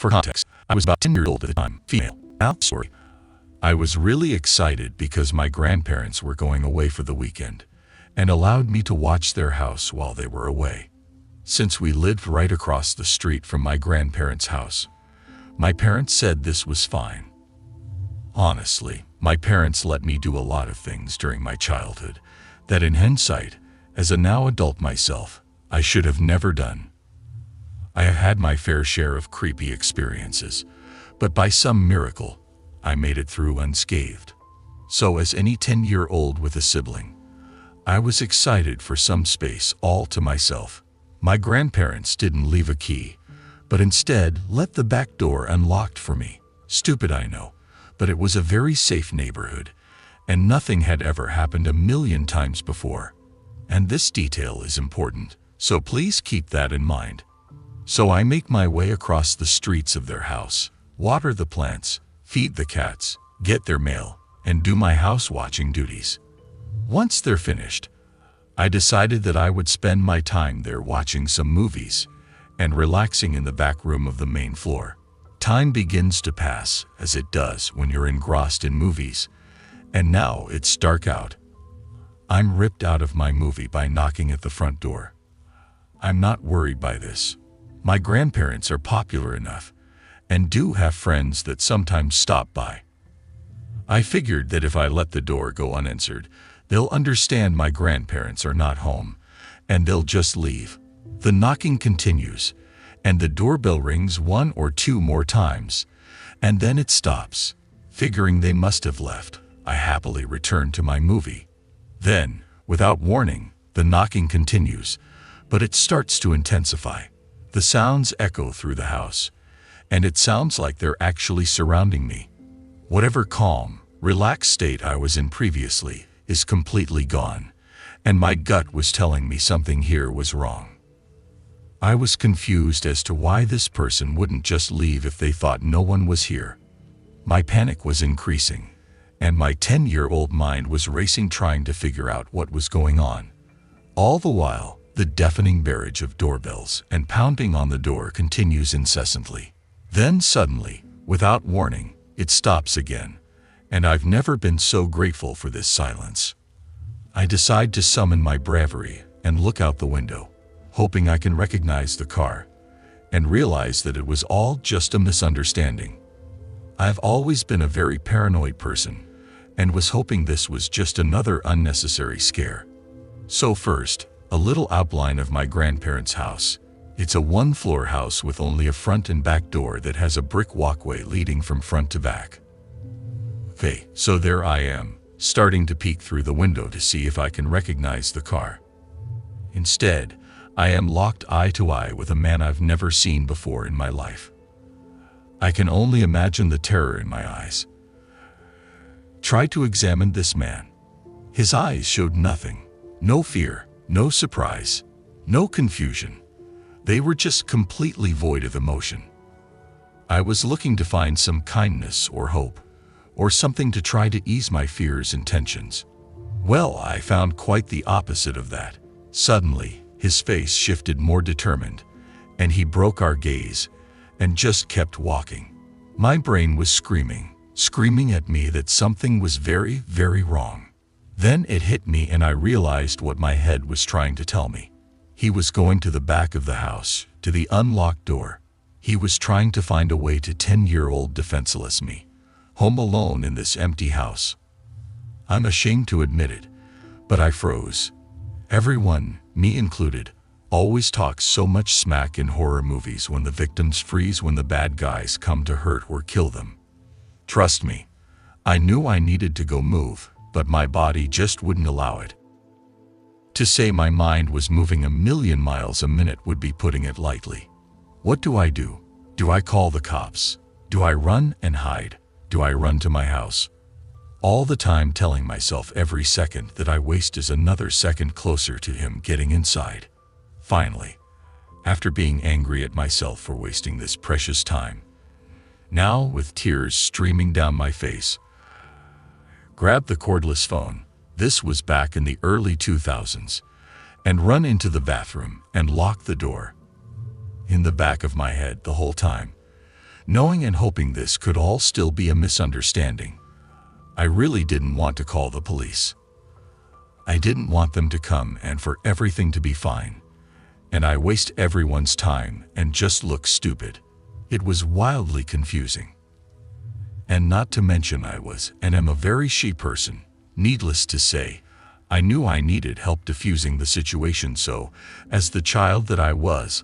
For context, I was about 10 years old at the time, female. Now, story. I was really excited because my grandparents were going away for the weekend and allowed me to watch their house while they were away. Since we lived right across the street from my grandparents' house, my parents said this was fine. Honestly, my parents let me do a lot of things during my childhood that in hindsight, as a now adult myself, I should have never done. I have had my fair share of creepy experiences, but by some miracle, I made it through unscathed. So as any 10-year-old with a sibling, I was excited for some space all to myself. My grandparents didn't leave a key, but instead let the back door unlocked for me. Stupid, I know, but it was a very safe neighborhood, and nothing had ever happened a million times before. And this detail is important, so please keep that in mind. So I make my way across the streets of their house, water the plants, feed the cats, get their mail, and do my house-watching duties. Once they're finished, I decided that I would spend my time there watching some movies and relaxing in the back room of the main floor. Time begins to pass, as it does when you're engrossed in movies, and now it's dark out. I'm ripped out of my movie by knocking at the front door. I'm not worried by this. My grandparents are popular enough and do have friends that sometimes stop by. I figured that if I let the door go unanswered, they'll understand my grandparents are not home, and they'll just leave. The knocking continues, and the doorbell rings 1 or 2 more times, and then it stops. Figuring they must have left, I happily return to my movie. Then, without warning, the knocking continues, but it starts to intensify. The sounds echo through the house, and it sounds like they're actually surrounding me. Whatever calm, relaxed state I was in previously is completely gone, and my gut was telling me something here was wrong. I was confused as to why this person wouldn't just leave if they thought no one was here. My panic was increasing, and my 10-year-old mind was racing trying to figure out what was going on. All the while, the deafening barrage of doorbells and pounding on the door continues incessantly. Then suddenly, without warning, it stops again, and I've never been so grateful for this silence. I decide to summon my bravery and look out the window, hoping I can recognize the car, and realize that it was all just a misunderstanding. I've always been a very paranoid person, and was hoping this was just another unnecessary scare. So first, a little outline of my grandparents' house. It's a 1-floor house with only a front and back door that has a brick walkway leading from front to back. Okay, so there I am, starting to peek through the window to see if I can recognize the car. Instead, I am locked eye to eye with a man I've never seen before in my life. I can only imagine the terror in my eyes. Try to examine this man. His eyes showed nothing. No fear, no surprise, no confusion. They were just completely void of emotion. I was looking to find some kindness or hope, or something to try to ease my fears and tensions. Well, I found quite the opposite of that. Suddenly, his face shifted more determined, and he broke our gaze and just kept walking. My brain was screaming at me that something was very, very wrong. Then it hit me and I realized what my head was trying to tell me. He was going to the back of the house, to the unlocked door. He was trying to find a way to 10-year-old defenseless me, home alone in this empty house. I'm ashamed to admit it, but I froze. Everyone, me included, always talks so much smack in horror movies when the victims freeze when the bad guys come to hurt or kill them. Trust me, I knew I needed to go move, but my body just wouldn't allow it. To say my mind was moving 1,000,000 miles a minute would be putting it lightly. What do I do? Do I call the cops? Do I run and hide? Do I run to my house? All the time telling myself every second that I waste is another second closer to him getting inside. Finally, after being angry at myself for wasting this precious time, now with tears streaming down my face, grabbed the cordless phone, this was back in the early 2000s, and run into the bathroom and locked the door. In the back of my head the whole time, knowing and hoping this could all still be a misunderstanding. I really didn't want to call the police. I didn't want them to come and for everything to be fine, and I waste everyone's time and just look stupid. It was wildly confusing. And not to mention I was and am a very shy person. Needless to say, I knew I needed help diffusing the situation, so, as the child that I was,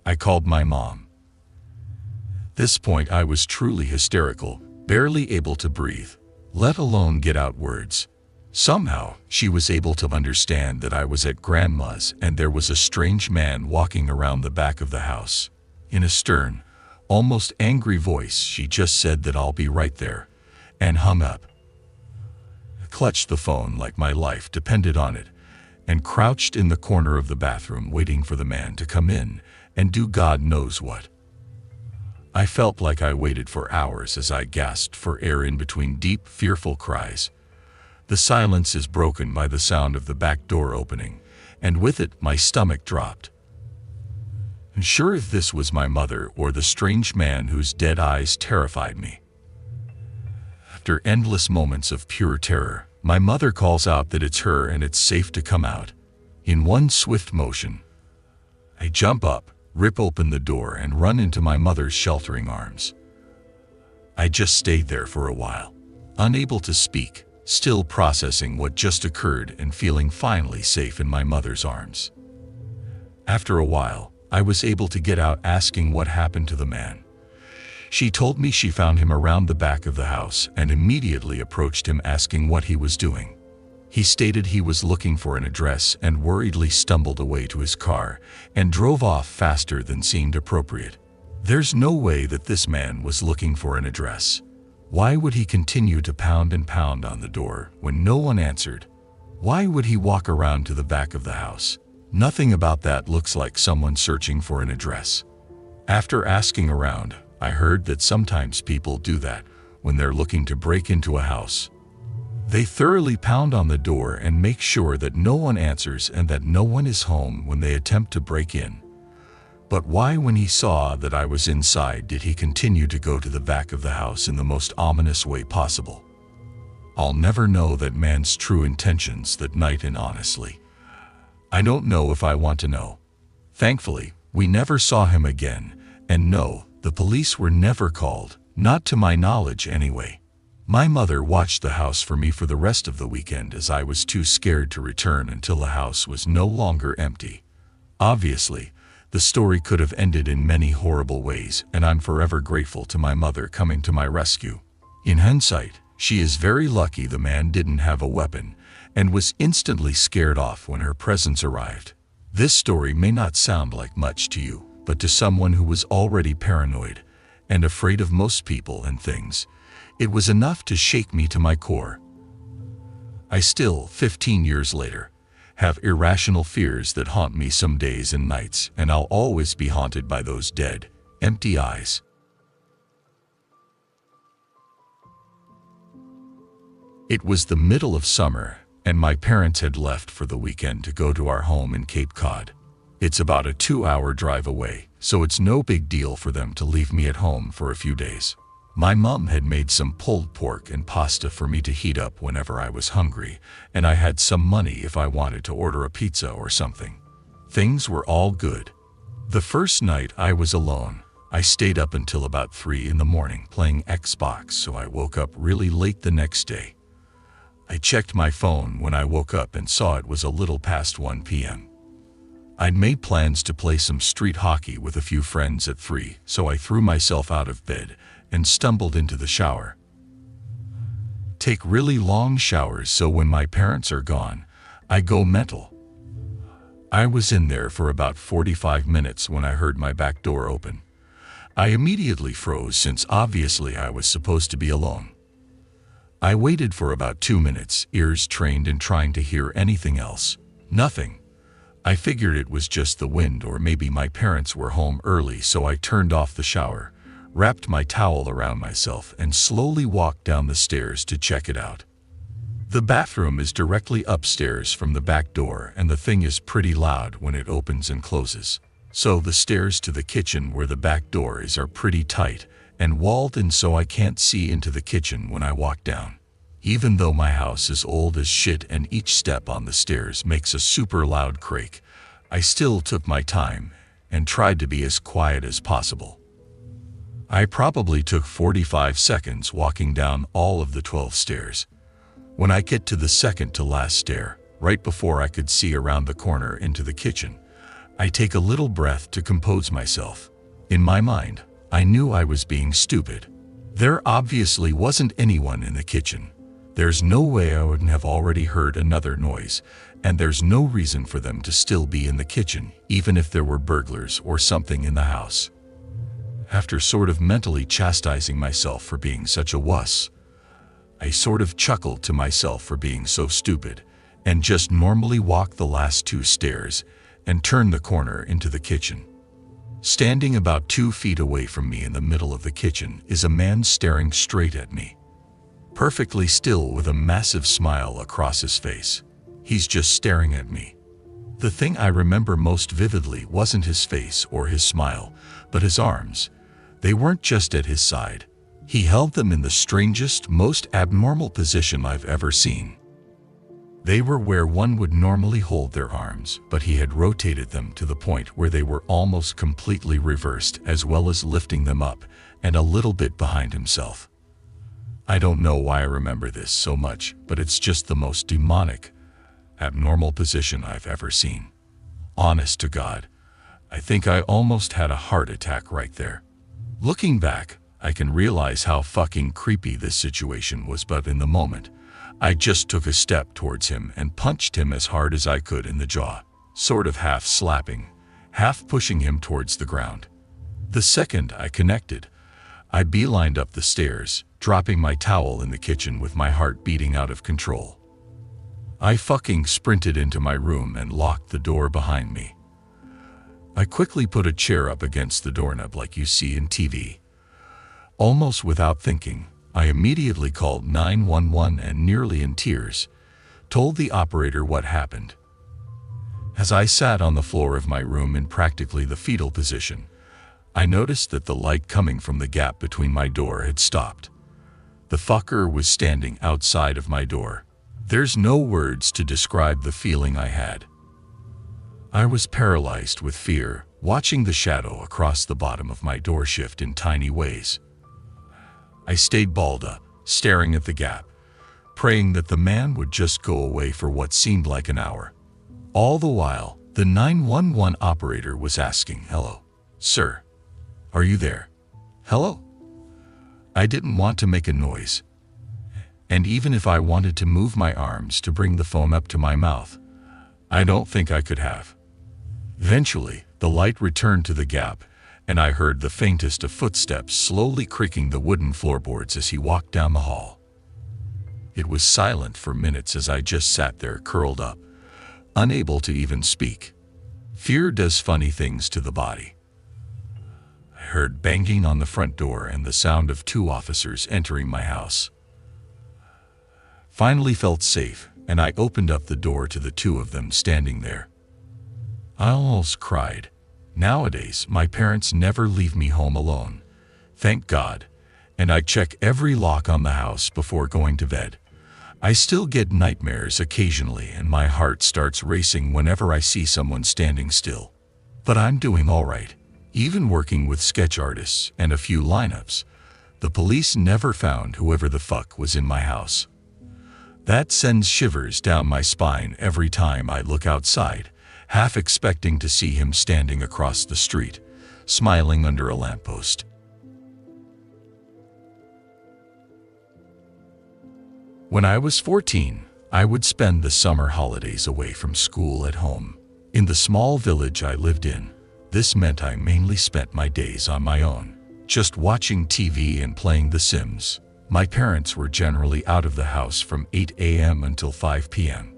I called my mom. At this point I was truly hysterical, barely able to breathe, let alone get out words. Somehow, she was able to understand that I was at Grandma's and there was a strange man walking around the back of the house. In a stern, almost angry voice, she just said that I'll be right there, and hung up. I clutched the phone like my life depended on it, and crouched in the corner of the bathroom waiting for the man to come in and do God knows what. I felt like I waited for hours as I gasped for air in between deep, fearful cries. The silence is broken by the sound of the back door opening, and with it my stomach dropped. Unsure if this was my mother or the strange man whose dead eyes terrified me. After endless moments of pure terror, my mother calls out that it's her and it's safe to come out. In one swift motion, I jump up, rip open the door, and run into my mother's sheltering arms. I just stayed there for a while, unable to speak, still processing what just occurred and feeling finally safe in my mother's arms. After a while, I was able to get out, asking what happened to the man. She told me she found him around the back of the house and immediately approached him asking what he was doing. He stated he was looking for an address and worriedly stumbled away to his car and drove off faster than seemed appropriate. There's no way that this man was looking for an address. Why would he continue to pound and pound on the door when no one answered? Why would he walk around to the back of the house? Nothing about that looks like someone searching for an address. After asking around, I heard that sometimes people do that when they're looking to break into a house. They thoroughly pound on the door and make sure that no one answers and that no one is home when they attempt to break in. But why, when he saw that I was inside, did he continue to go to the back of the house in the most ominous way possible? I'll never know that man's true intentions that night, and honestly, I don't know if I want to know. Thankfully, we never saw him again, and no, the police were never called, not to my knowledge anyway. My mother watched the house for me for the rest of the weekend as I was too scared to return until the house was no longer empty. Obviously, the story could have ended in many horrible ways, and I'm forever grateful to my mother coming to my rescue. In hindsight, she is very lucky the man didn't have a weapon and was instantly scared off when her presence arrived. This story may not sound like much to you, but to someone who was already paranoid and afraid of most people and things, it was enough to shake me to my core. I still, 15 years later, have irrational fears that haunt me some days and nights, and I'll always be haunted by those dead, empty eyes. It was the middle of summer, and my parents had left for the weekend to go to our home in Cape Cod. It's about a 2-hour drive away, so it's no big deal for them to leave me at home for a few days. My mom had made some pulled pork and pasta for me to heat up whenever I was hungry, and I had some money if I wanted to order a pizza or something. Things were all good. The first night I was alone, I stayed up until about 3 in the morning playing Xbox, so I woke up really late the next day. I checked my phone when I woke up and saw it was a little past 1 p.m. I'd made plans to play some street hockey with a few friends at 3, so I threw myself out of bed and stumbled into the shower. Take really long showers, so when my parents are gone, I go mental. I was in there for about 45 minutes when I heard my back door open. I immediately froze since obviously I was supposed to be alone. I waited for about 2 minutes, ears trained in trying to hear anything else. Nothing. I figured it was just the wind, or maybe my parents were home early, so I turned off the shower, wrapped my towel around myself, and slowly walked down the stairs to check it out. The bathroom is directly upstairs from the back door, and the thing is pretty loud when it opens and closes. So the stairs to the kitchen where the back door is are pretty tight and walled in, so I can't see into the kitchen when I walk down. Even though my house is old as shit and each step on the stairs makes a super loud creak, I still took my time and tried to be as quiet as possible. I probably took 45 seconds walking down all of the 12 stairs. When I get to the second to last stair, right before I could see around the corner into the kitchen, I take a little breath to compose myself. In my mind, I knew I was being stupid. There obviously wasn't anyone in the kitchen. There's no way I wouldn't have already heard another noise, and there's no reason for them to still be in the kitchen, even if there were burglars or something in the house. After sort of mentally chastising myself for being such a wuss, I sort of chuckled to myself for being so stupid, and just normally walked the last 2 stairs and turned the corner into the kitchen. Standing about 2 feet away from me in the middle of the kitchen is a man staring straight at me, perfectly still with a massive smile across his face. He's just staring at me. The thing I remember most vividly wasn't his face or his smile, but his arms. They weren't just at his side. He held them in the strangest, most abnormal position I've ever seen. They were where one would normally hold their arms, but he had rotated them to the point where they were almost completely reversed, as well as lifting them up and a little bit behind himself. I don't know why I remember this so much, but it's just the most demonic, abnormal position I've ever seen. Honest to God, I think I almost had a heart attack right there. Looking back, I can realize how fucking creepy this situation was, but in the moment, I just took a step towards him and punched him as hard as I could in the jaw, sort of half slapping, half pushing him towards the ground. The second I connected, I beelined up the stairs, dropping my towel in the kitchen with my heart beating out of control. I fucking sprinted into my room and locked the door behind me. I quickly put a chair up against the doorknob like you see in TV. Almost without thinking, I immediately called 911 and, nearly in tears, told the operator what happened. As I sat on the floor of my room in practically the fetal position, I noticed that the light coming from the gap between my door had stopped. The fucker was standing outside of my door. There's no words to describe the feeling I had. I was paralyzed with fear, watching the shadow across the bottom of my door shift in tiny ways. I stayed balled up, staring at the gap, praying that the man would just go away for what seemed like an hour. All the while, the 911 operator was asking, "Hello, sir. Are you there? Hello?" I didn't want to make a noise, and even if I wanted to move my arms to bring the phone up to my mouth, I don't think I could have. Eventually, the light returned to the gap, and I heard the faintest of footsteps slowly creaking the wooden floorboards as he walked down the hall. It was silent for minutes as I just sat there curled up, unable to even speak. Fear does funny things to the body. I heard banging on the front door and the sound of 2 officers entering my house. Finally felt safe, and I opened up the door to the 2 of them standing there. I almost cried. Nowadays, my parents never leave me home alone, thank God, and I check every lock on the house before going to bed. I still get nightmares occasionally, and my heart starts racing whenever I see someone standing still. But I'm doing all right. Even working with sketch artists and a few lineups, the police never found whoever the fuck was in my house. That sends shivers down my spine every time I look outside, half expecting to see him standing across the street, smiling under a lamppost. When I was 14, I would spend the summer holidays away from school at home. In the small village I lived in, this meant I mainly spent my days on my own, just watching TV and playing The Sims. My parents were generally out of the house from 8 a.m. until 5 p.m.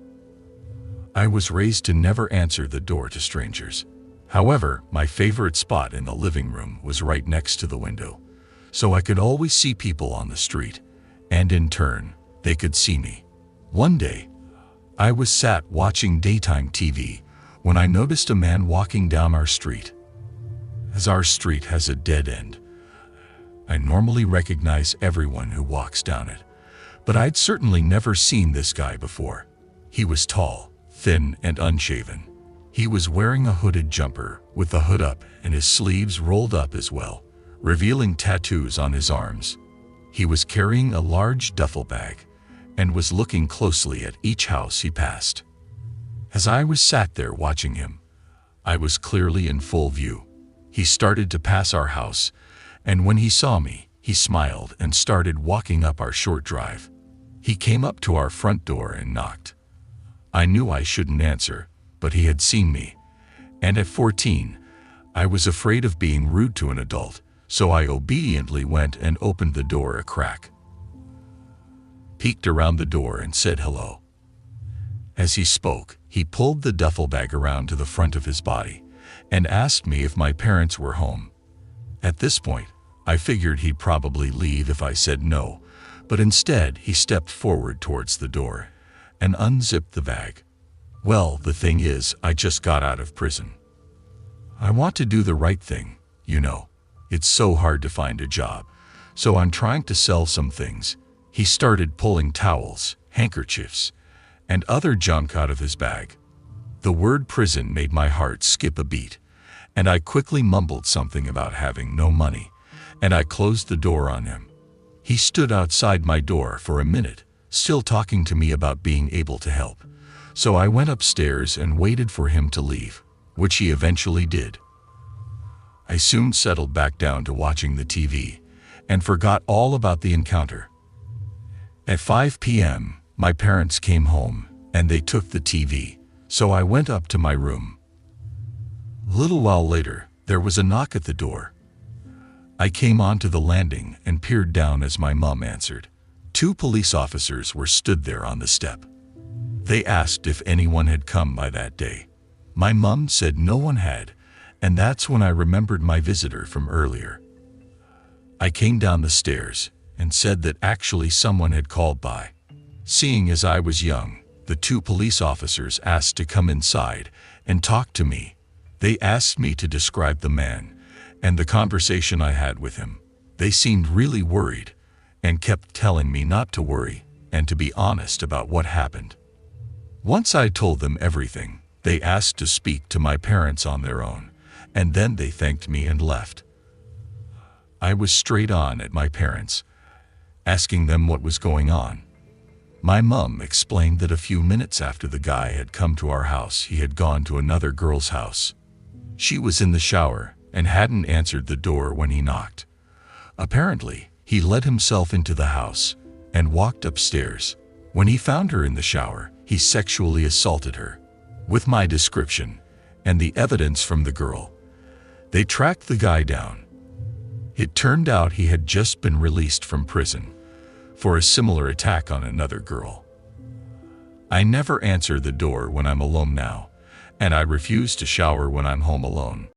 I was raised to never answer the door to strangers. However, my favorite spot in the living room was right next to the window, so I could always see people on the street, and in turn, they could see me. One day, I was sat watching daytime TV when I noticed a man walking down our street. as our street has a dead end. I normally recognize everyone who walks down it, but I'd certainly never seen this guy before. He was tall, thin, and unshaven. He was wearing a hooded jumper with the hood up and his sleeves rolled up as well, revealing tattoos on his arms. He was carrying a large duffel bag and was looking closely at each house he passed. As I was sat there watching him, I was clearly in full view. He started to pass our house, and when he saw me, he smiled and started walking up our short drive. He came up to our front door and knocked. I knew I shouldn't answer, but he had seen me, and at 14, I was afraid of being rude to an adult, so I obediently went and opened the door a crack, peeked around the door and said hello. As he spoke, he pulled the duffel bag around to the front of his body and asked me if my parents were home. At this point, I figured he'd probably leave if I said no, but instead he stepped forward towards the door and unzipped the bag. Well, the thing is, I just got out of prison. I want to do the right thing, you know. It's so hard to find a job, so I'm trying to sell some things. He started pulling towels, handkerchiefs, and other junk out of his bag. The word prison made my heart skip a beat, and I quickly mumbled something about having no money, and I closed the door on him. He stood outside my door for a minute, still talking to me about being able to help, so I went upstairs and waited for him to leave, which he eventually did. I soon settled back down to watching the TV and forgot all about the encounter. At 5 p.m., my parents came home and they took the TV, so I went up to my room. A little while later, there was a knock at the door. I came onto the landing and peered down as my mom answered. 2 police officers were stood there on the step. They asked if anyone had come by that day. My mom said no one had, and that's when I remembered my visitor from earlier. I came down the stairs and said that actually someone had called by. Seeing as I was young, the 2 police officers asked to come inside and talk to me. They asked me to describe the man and the conversation I had with him. They seemed really worried and kept telling me not to worry and to be honest about what happened. Once I told them everything, they asked to speak to my parents on their own, and then they thanked me and left. I was straight on at my parents, asking them what was going on. My mom explained that a few minutes after the guy had come to our house, he had gone to another girl's house. She was in the shower and hadn't answered the door when he knocked. Apparently, he let himself into the house and walked upstairs. When he found her in the shower, he sexually assaulted her. With my description and the evidence from the girl, they tracked the guy down. It turned out he had just been released from prison for a similar attack on another girl. I never answer the door when I'm alone now, and I refuse to shower when I'm home alone.